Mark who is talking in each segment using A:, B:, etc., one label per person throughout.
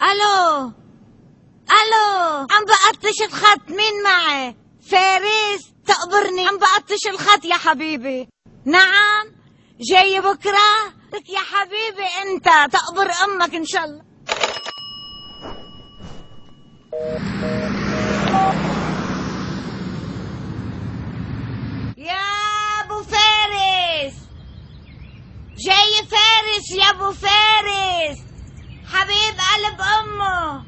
A: الو الو، عم بقطش الخط. مين معي؟ فارس تقبرني. عم بقطش الخط يا حبيبي. نعم جاي بكره لك يا حبيبي. انت تقبر امك ان شاء الله. يا ابو فارس، جاي فارس يا ابو فارس، حبيب قلب امه.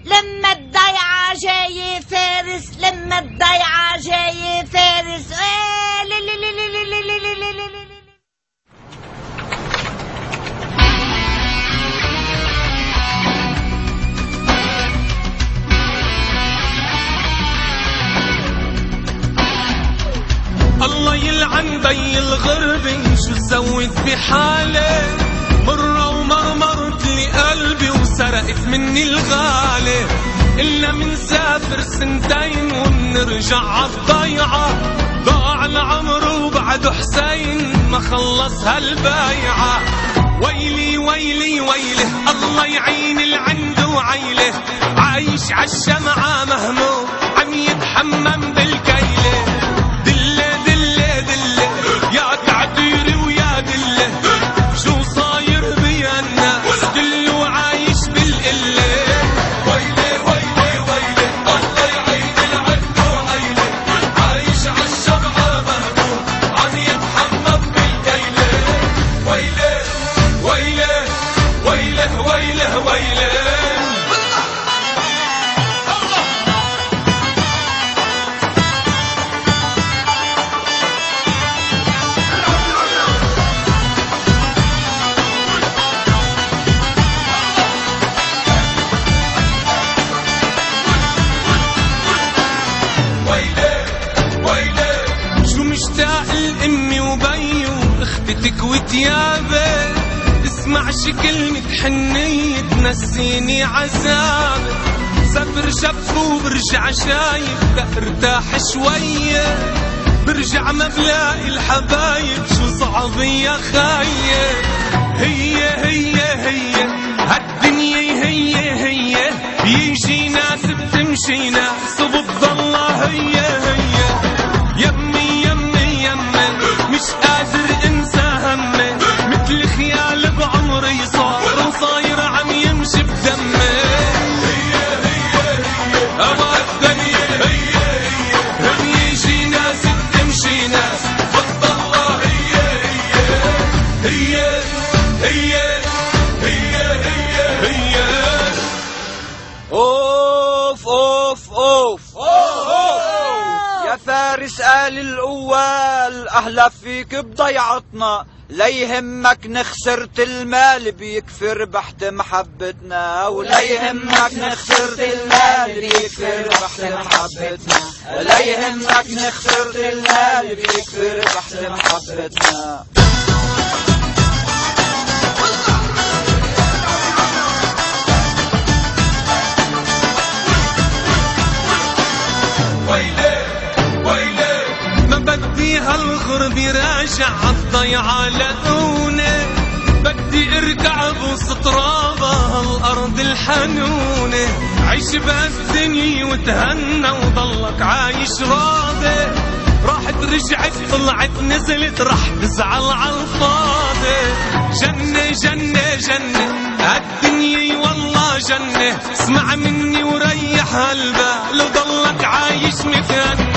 A: لما الضيعة جاي فارس، لما الضيعة جاي فارس.
B: الله يلعن بي الغربة، شو سويت بحالي؟ مرة ومرمرت لي قلبي وسرقت مني الغالي. إلا منسافر سنتين ومنرجع عالضيعة. ضاع العمر وبعده حسين ما خلص هالبايعة. ويلي ويلي ويله، الله يعين العنده وعيله. عايش عالشمعة مهموم عم يتحمم بالكيله. دله دله دله يا تعتيري ويا دله، شو صاير بيا الناس دله عايش بالقله. ويلي ويلي ويلي، الله يعين العنده وعيله. عايش عالشمعة مهموم عم يتحمم بالكيله. ويلي ويلي ويله ويله ويله. مشتاق لأمي وبي واختك وتيابي. تسمعش كلمة حنية تنسيني عذابي. سافر شف وبرجع شايف ارتاح شوية. برجع ما بلاقي الحبايب، شو صعب يا خايب. هي هالدنيا هي بيجي ناس بتمشي ناس وبتضلها هي. يمي مش قادر انسى همي، مثل خيال بعمري صار وصاير عم يمشي بدمي. هي أما الدنيا هي يجي ناس بتمشي ناس بتضلها هي.
C: اوف اوف اوف يا فارس آل الأول، أهلا فيك بضيعتنا. لا يهمك نخسرت المال بيكفي ربحت محبتنا. ولا يهمك نخسرت المال بيكفي ربحت محبتنا. لا يهمك نخسرت المال بيكفي ربحت محبتنا.
B: هالغرب راجع عالضيعة لقوني. بدي ارجع بوسط ترابها هالارض الحنونة. عيش بهالدنيا وتهنى وضلك عايش راضي. راحت رجعت طلعت نزلت رح تزعل عالفاضي. جنة جنة جنة هالدنيا والله جنة. اسمع مني وريح هالبال وضلك عايش متهنى.